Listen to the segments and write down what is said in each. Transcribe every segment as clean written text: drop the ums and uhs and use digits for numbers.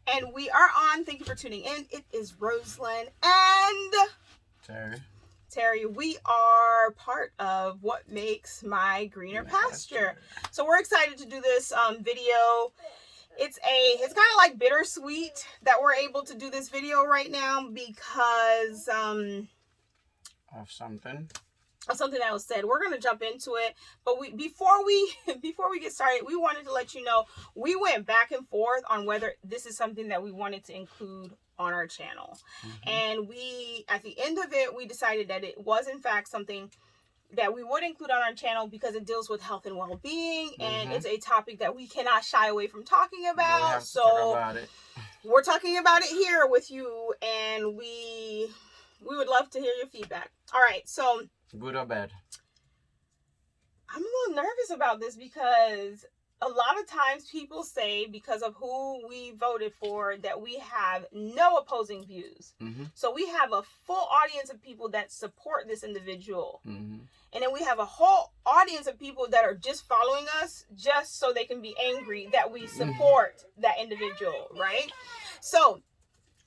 And we are on. Thank you for tuning in. It is Rosalind and Terry. We are part of What Makes My Greener Pasture. So we're excited to do this video. It's kind of like bittersweet that we're able to do this video right now because of something that was said. We're gonna jump into it, but before we get started, we wanted to let you know we went back and forth on whether this is something that we wanted to include on our channel. And we, at the end of it, we decided that it was in fact something that we would include on our channel because it deals with health and well-being, and it's a topic that we cannot shy away from talking about. So talk about it. We're talking about it here with you, and we would love to hear your feedback. All right, so good or bad? I'm a little nervous about this because a lot of times people say, because of who we voted for, that we have no opposing views. So we have a full audience of people that support this individual. And then we have a whole audience of people that are just following us just so they can be angry that we support that individual, right? So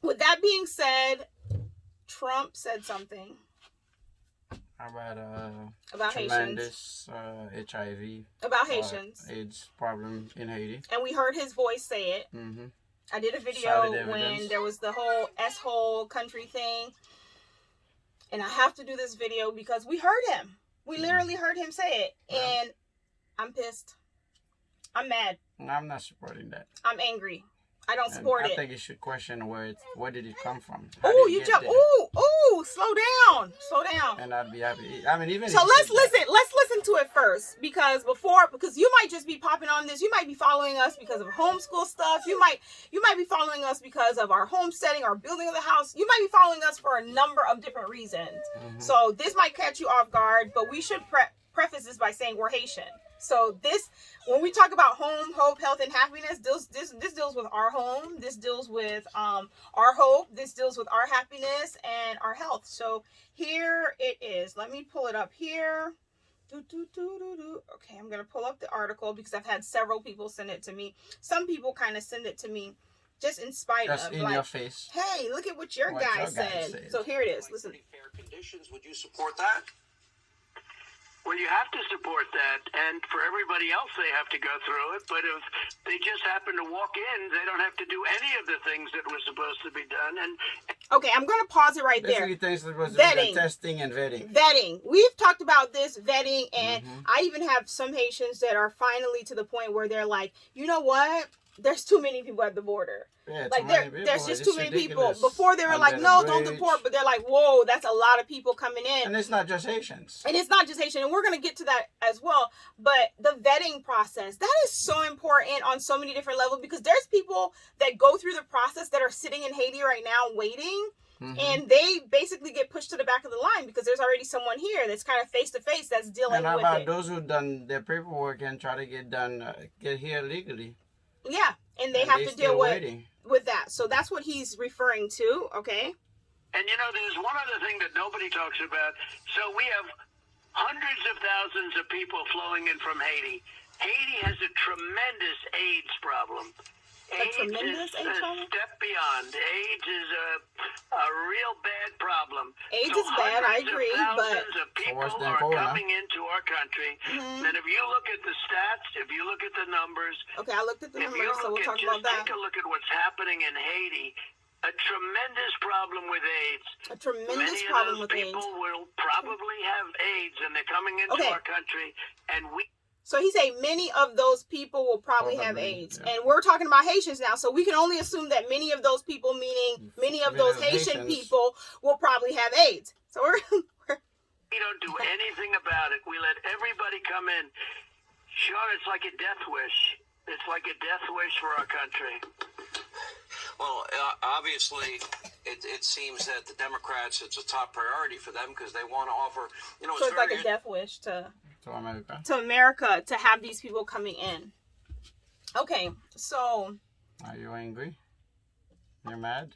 with that being said, Trump said something about tremendous HIV, about Haitians, AIDS problem in Haiti, and we heard his voice say it. I did a video when there was the whole S-hole country thing, and I have to do this video because we heard him. We literally heard him say it, and I'm pissed. I'm mad. I'm not supporting that. I'm angry. I don't support it. I think you should question where did it come from? Oh, you jump. Ooh, slow down. And I'd be happy. I mean, even so let's listen to it first, because you might just be popping on this. You might be following us because of homeschool stuff. You might be following us because of our homesteading, our building of the house. You might be following us for a number of different reasons. So this might catch you off guard, but we should preface this by saying we're Haitian. So when we talk about home, hope, health, and happiness, this deals with our home. This deals with our hope. This deals with our happiness and our health. So here it is. Let me pull it up here. Okay, I'm going to pull up the article because I've had several people send it to me. Some people kind of send it to me just in spite of, in your face. Hey, look at what your guy said. So here it is. Listen. Fair conditions. Would you support that? Well, you have to support that, and for everybody else, they have to go through it. But if they just happen to walk in, they don't have to do any of the things that were supposed to be done. And okay, I'm going to pause it right there. Things that was vetting, testing, and vetting. Vetting. We've talked about this vetting, and I even have some Haitians that are finally to the point where they're like, you know what? There's too many people at the border. Yeah, like there's just too many people. Before they were like, no, don't deport, but they're like, whoa, that's a lot of people coming in. And it's not just Haitians. And we're gonna get to that as well. But the vetting process, that is so important on so many different levels, because there's people that go through the process that are sitting in Haiti right now waiting. And they basically get pushed to the back of the line because there's already someone here that's kind of face to face that's dealing with it. And how about those who've done their paperwork and try to get here legally? Yeah, and they have to deal with that. So that's what he's referring to, okay? And there's one other thing that nobody talks about. So we have hundreds of thousands of people flowing in from Haiti. Haiti has a tremendous AIDS problem. AIDS is a step beyond. AIDS is a real bad problem. AIDS is bad, I agree, but thousands of people are coming into our country. And if you look at the stats, if you look at the numbers, okay, I looked at the numbers, so we'll talk about that. Take a look at what's happening in Haiti. A tremendous problem with AIDS. Many of those people will probably have AIDS, and they're coming into our country, and we. So he's saying many of those people will probably have AIDS. Yeah. And we're talking about Haitians now. So we can only assume that many of those people, meaning many of those Haitian people, will probably have AIDS. So we don't do anything about it. We let everybody come in. Sean, it's like a death wish. It's like a death wish for our country. Well, obviously, it seems that the Democrats, it's a top priority for them because they want to offer, So it's like a death wish to America. To America to have these people coming in. Okay, so. Are you angry? You're mad?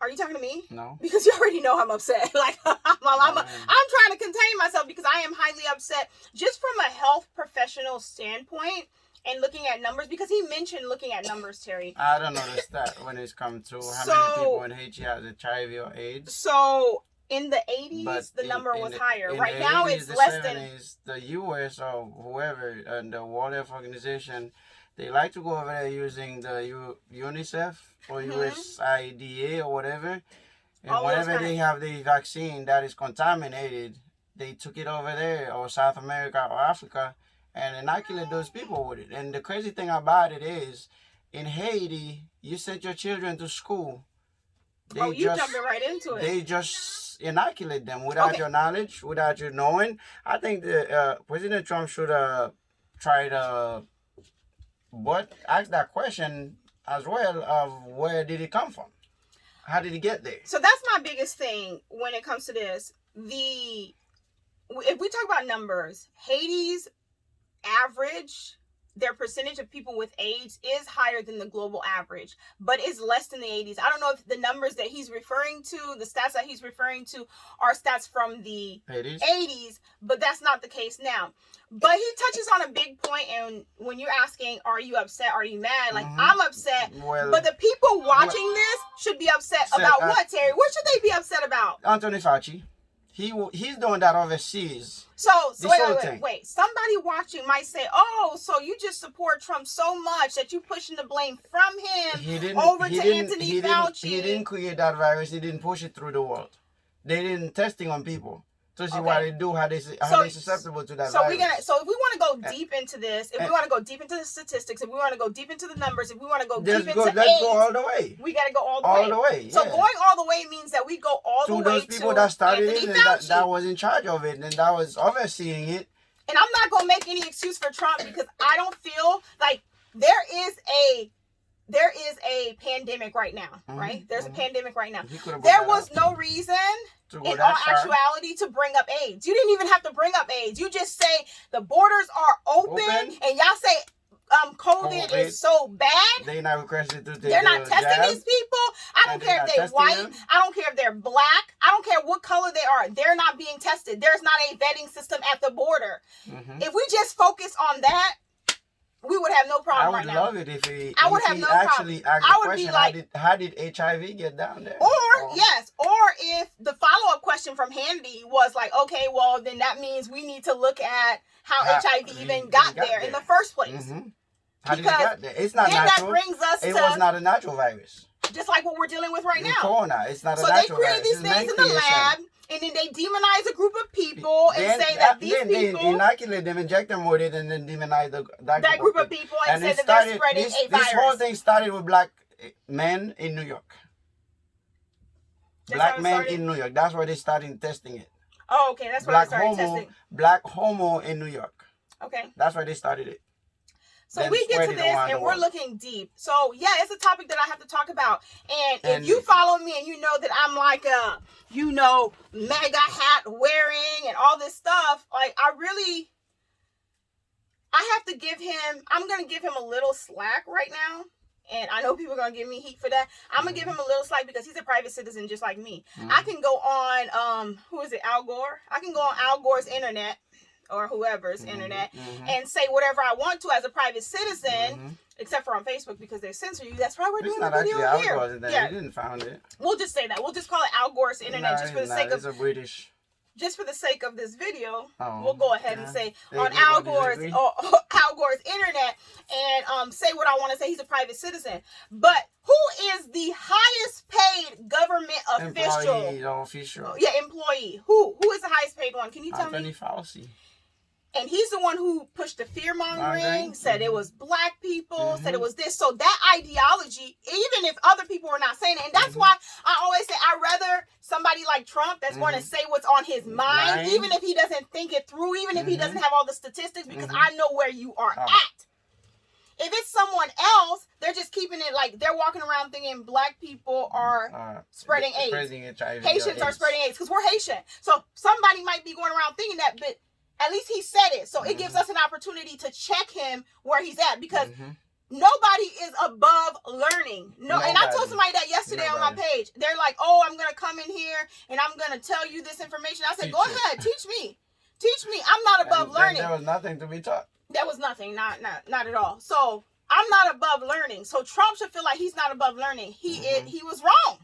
Are you talking to me? No. Because you already know I'm upset. Like I'm trying to contain myself because I am highly upset just from a health professional standpoint. and looking at numbers, because he mentioned looking at numbers, Terry. I don't know the stat when it's come to how So- many people in Haiti has HIV or AIDS. So in the 80s, But the number was higher. in Right the now, 80s, it's the less than. 70s, the U.S. or whoever and the World Health Organization, they like to go over there using the UNICEF or USAID or whatever. And All those whenever kind they have the vaccine that is contaminated, they took it over there or South America or Africa and inoculate those people with it. And the crazy thing about it is, in Haiti, you sent your children to school. Oh, you jumping right into it. They just inoculate them without your knowledge, without you knowing. I think President Trump should try to ask that question as well of where did it come from? How did it get there? So that's my biggest thing when it comes to this. If we talk about numbers, Haiti's average, their percentage of people with AIDS is higher than the global average, but is less than the 80s. I don't know if the numbers that he's referring to, the stats that he's referring to, are stats from the 80s, but that's not the case now. But he touches on a big point, and when you're asking, are you upset, are you mad? Like, I'm upset, but the people watching this should be upset about what, Terry? What should they be upset about? Anthony Fauci. He's doing that overseas. So wait. Somebody watching might say, "Oh, so you just support Trump so much that you pushing the blame from him over to Anthony Fauci." He didn't create that virus. He didn't push it through the world. They didn't testing on people to see what they do, how they susceptible to that virus. So if we want to go deep into this, if we want to go deep into the statistics, if we want to go deep into the numbers, if we want to go deep into AIDS, let's go all the way. We got to go all the way. So going all the way means that we go all the way to those people that started Anthony it Fauci. and that was in charge of it and that was overseeing it. And I'm not going to make any excuse for Trump, because I don't feel like there is a pandemic right now, right? There's a pandemic right now. There was no reason in all actuality to bring up AIDS. You didn't even have to bring up AIDS. You just say the borders are open. And y'all say COVID is so bad. They're not requested to take They're not testing these people. I don't care if they're white. I don't care if they're black. I don't care what color they are. They're not being tested. There's not a vetting system at the border. If we just focus on that, we would have no problem right now. I would love it if he problem. actually asked the question, like, how did HIV get down there? Or if the follow-up question from Hannity was like, okay, well, then that means we need to look at how HIV even got there in the first place. How did it get there? It's not natural. That brings us it was not a natural virus. Just like what we're dealing with right now. Corona, it's not a So natural virus. they create these things in the lab, and then they demonize a group of people and say that these people... They inoculate them, inject them with it, and then demonize that group of people and say that they're spreading a virus. This whole thing started with black men in New York. Black men in New York. That's where they started testing it. Oh, okay. That's where they started testing. Black homo in New York. Okay. That's where they started it. So we get to this and we're looking deep. So yeah, it's a topic that I have to talk about. And if you follow me and you know that I'm like a, MAGA hat wearing and all this stuff, like I'm going to give him a little slack right now. And I know people are going to give me heat for that. I'm going to give him a little slack because he's a private citizen just like me. I can go on, Al Gore? I can go on Al Gore's internet or whoever's internet and say whatever I want to as a private citizen, except for on Facebook because they censor you. That's why we're doing the video here. You didn't found it. We'll just say that. We'll just call it Al Gore's internet just for the sake of... It's a British... Just for the sake of this video, we'll go ahead and say on Al Gore's internet and say what I want to say. He's a private citizen. But who is the highest paid government official? Employee. Employee. Who is the highest paid one? Can you tell me? Anthony Fauci. And he's the one who pushed the fear-mongering, said it was black people, said it was this. So that ideology, even if other people are not saying it, and that's why I always say I'd rather somebody like Trump that's going to say what's on his mind, even if he doesn't think it through, even if he doesn't have all the statistics, because I know where you are at. If it's someone else, they're just keeping it like they're walking around thinking black people are spreading AIDS. Haitians are spreading AIDS because we're Haitian. So somebody might be going around thinking that, but at least he said it. So it gives us an opportunity to check him where he's at because nobody is above learning. And I told somebody that yesterday on my page. They're like, oh, I'm going to come in here and I'm going to tell you this information. I said, go ahead, teach me. Teach me. I'm not above And learning. there was nothing to be taught. That was nothing. Not at all. So I'm not above learning. So Trump should feel like he's not above learning. He was wrong.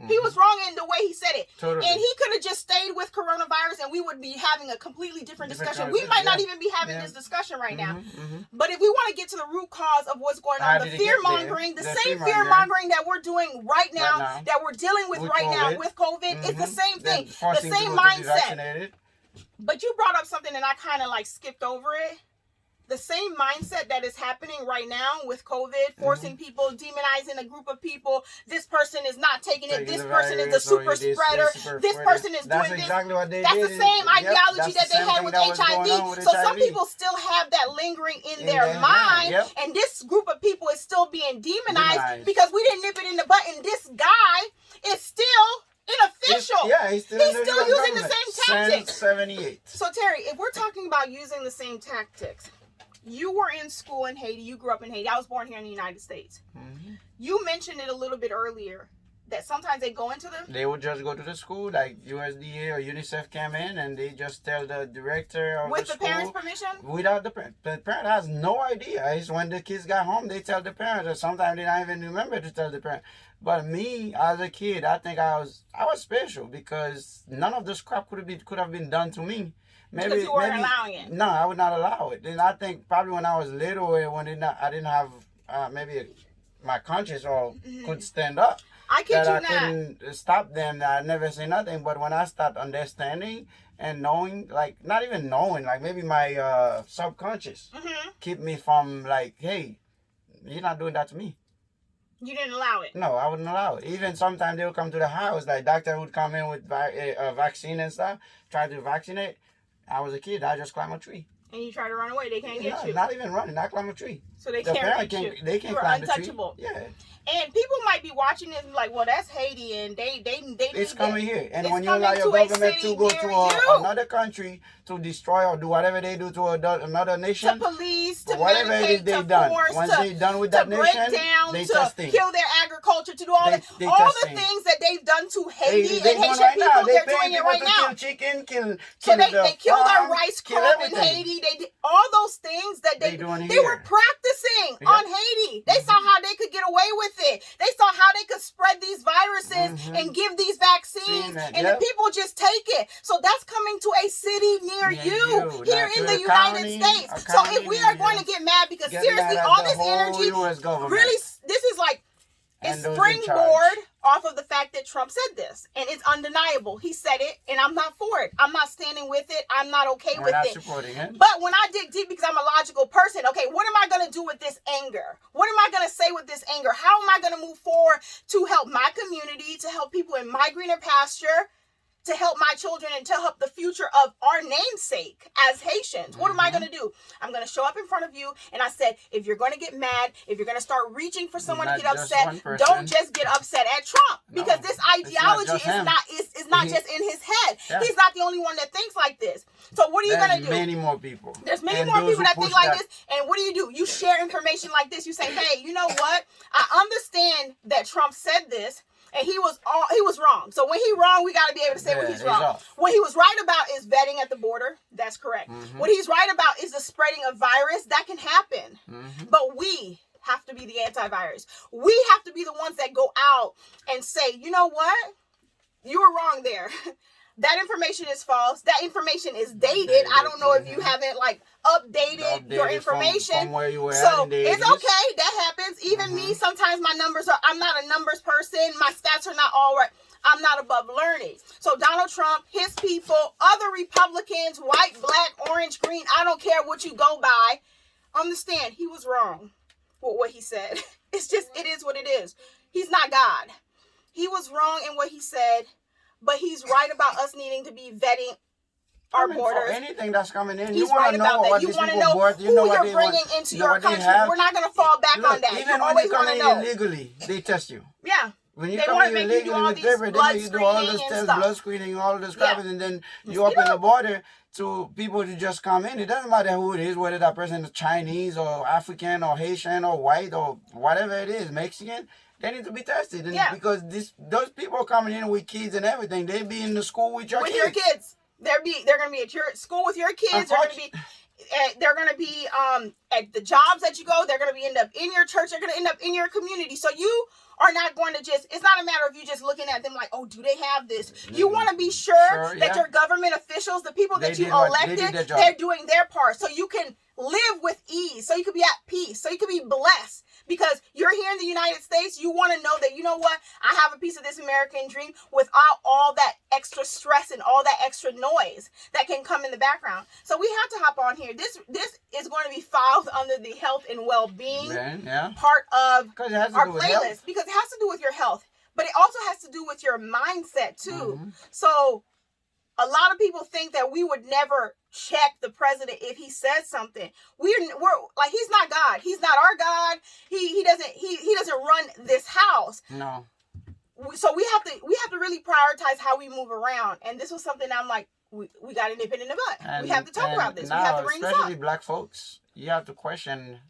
He was wrong in the way he said it. Totally. And he could have just stayed with coronavirus and we would be having a completely different discussion. We might not even be having this discussion right now. But if we want to get to the root cause of what's going on, the fear-mongering, the same fear-mongering that we're doing right now, that we're dealing with right now with COVID, it's the same thing. The same mindset. But you brought up something and I kind of like skipped over it. The same mindset that is happening right now with COVID, forcing people, demonizing a group of people. This person is not taking it. This person is a super spreader. This person is doing this. Exactly what they That's did. the same ideology that they had with HIV. So some people still have that lingering in their mind. And this group of people is still being demonized because we didn't nip it in the butt. And this guy is still inofficial. He's still using the same tactics. Since 78. So Terry, if we're talking about using the same tactics, you were in school in Haiti. You grew up in Haiti. I was born here in the United States. You mentioned it a little bit earlier that sometimes they go into the... They would just go to the school, like USDA or UNICEF came in and they just tell the director of with the the school. parents' permission? Without the parent. The parent has no idea. It's when the kids got home, they tell the parents, or sometimes they don't even remember to tell the parent. But me, as a kid, I think I was special because none of this crap could have been done to me. Because you weren't allowing it. No, I would not allow it. And I think probably when I was little, when I didn't have maybe my conscience or could stand up. I couldn't stop them. I never say nothing. But when I start understanding and knowing, like not even knowing, like maybe my subconscious keep me from like, hey, you're not doing that to me. You didn't allow it? No, I wouldn't allow it. Even sometimes they would come to the house, like doctor would come in with a vaccine and stuff, try to vaccinate. I was a kid. I just climbed a tree. And you try to run away. They can't get you. Not even running. I climb a tree. So they can't reach you. They can't you were climb untouchable. The tree. Yeah. And people might be watching this and be like, well, that's Haiti, and they it's coming here. And when you allow your government to go to another country to destroy or do whatever they do to another nation, to police, to whatever it is they've done, once they're done with that nation, they testing, kill their agriculture, to do all the things that they've done to Haiti and Haitian people, they're doing it right now. Kill chicken, so they killed our rice crop in Haiti. They did all those things that they were practicing on Haiti. They saw how they could get away with it. They saw how they could spread these viruses and give these vaccines, and the people just take it. So that's coming to a city near you here in the United States. So if we are going to get mad, because seriously, all this energy, really, this is like it's springboard off of the fact that Trump said this, and it's undeniable. He said it, and I'm not for it. I'm not standing with it. I'm not okay with it. Supporting it. But when I dig deep, because I'm a logical person, okay, what am I going to do with this anger? What am I going to say with this anger? How am I going to move forward to help my community, to help people in my greener pasture, to help my children, and to help the future of our namesake as Haitians? What am I going to do? I'm going to show up in front of you, and I said, if you're going to get mad, if you're going to start reaching for someone to get upset, don't just get upset at Trump, because this ideology is not just in his head. He's not the only one that thinks like this. So what are you going to do? There's many more people. There's many more people that think like this. And what do? You share information like this. You say, hey, you know what? I understand that Trump said this, and he was wrong. So when he's wrong, we got to be able to say when he's wrong. What he was right about is vetting at the border. That's correct. What he's right about is the spreading of virus. That can happen. But we have to be the antivirus. We have to be the ones that go out and say, you know what? You were wrong there. That information is false. That information is dated. I don't know if you haven't updated your information. From where you were so it's okay. That happens. Even me, sometimes my numbers I'm not a numbers person. My stats are not all right. I'm not above learning. So Donald Trump, his people, other Republicans, white, black, orange, green, I don't care what you go by. Understand, he was wrong with what he said. It is what it is. He's not God. He was wrong in what he said. But he's right about us needing to be vetting our borders. For anything that's coming in, he's right about that. You want to know who you're bringing into your country. We're not going to fall back on that. Even when you come in illegally, they test you. Yeah. When you come in illegally with paper, then you do all this test, blood screening, all this crap, and then you open the border to people to just come in. It doesn't matter who it is, whether that person is Chinese or African or Haitian or white or whatever it is, Mexican. They need to be tested, and because those people coming in with kids and everything, they be in the school with your kids. They're going to be at your school with your kids. They're going to be at the jobs that you go. They're going to end up in your church. They're going to end up in your community. So you are not going to it's not a matter of you just looking at them like, oh, do they have this? You want to be sure that your government officials, the people that you elected, they're doing their part. So you can live with ease. So you can be at peace. So you can be blessed. Because you're here in the United States, you want to know that, you know what, I have a piece of this American dream without all that extra stress and all that extra noise that can come in the background. So we have to hop on here. This is going to be filed under the health and well-being part of our playlist because it has to do with your health, but it also has to do with your mindset too. Mm-hmm. So a lot of people think that we would never check the president if he says something. We're like, he's not God. He's not our God. He doesn't run this house. No. So we have to really prioritize how we move around. And this was something I'm like, we got to nip it in the butt. We have to talk about this. Now, we have to bring this up. Especially black folks, you have to question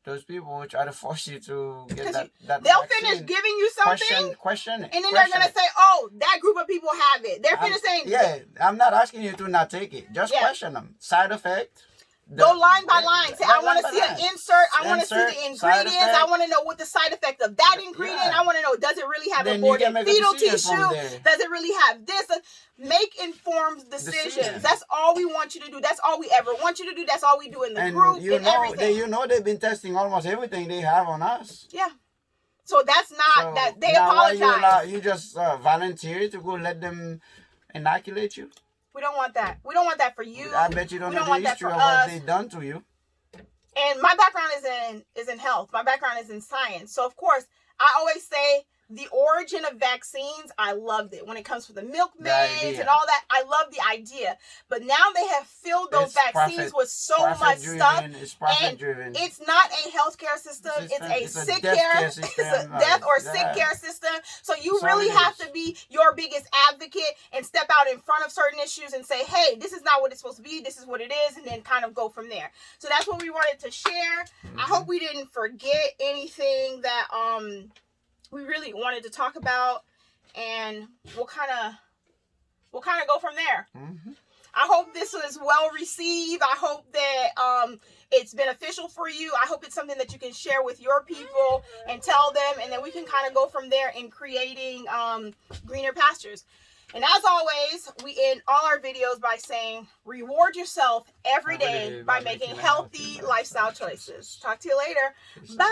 those people who try to force you to get that they'll vaccine. Finish giving you something. Question it. And then they're going to say, oh, that group of people have it. They're finished saying. Yeah, I'm not asking you to not take it. Just question them. Side effect. Go line by line. Say, I want to see an insert. I want to see the ingredients. I want to know what the side effect of that ingredient. I want to know, does it really have aborted fetal tissue? Does it really have this? Make informed decisions. That's all we want you to do. That's all we ever want you to do. That's all we do in the group and everything. They've been testing almost everything they have on us. Yeah. So that's not that they apologize. You just volunteer to go let them inoculate you? We don't want that. We don't want that for you. I bet you don't know the history of what they've done to you. And my background is in health. My background is in science. So of course, I always say the origin of vaccines, I loved it. When it comes to the milkmaids and all that, I love the idea. But now they have filled those vaccines with so much stuff. It's profit-driven. It's not a healthcare system. It's a sick care. It's a death or sick care system. So you really have to be your biggest advocate and step out in front of certain issues and say, hey, this is not what it's supposed to be. This is what it is. And then kind of go from there. So that's what we wanted to share. Mm-hmm. I hope we didn't forget anything that we really wanted to talk about, and we'll kind of go from there. Mm-hmm. I hope this was well received. I hope that it's beneficial for you. I hope it's something that you can share with your people and tell them, and then we can kind of go from there in creating greener pastures. And as always, we end all our videos by saying, reward yourself every day by making healthy lifestyle choices. Talk to you later. Bye.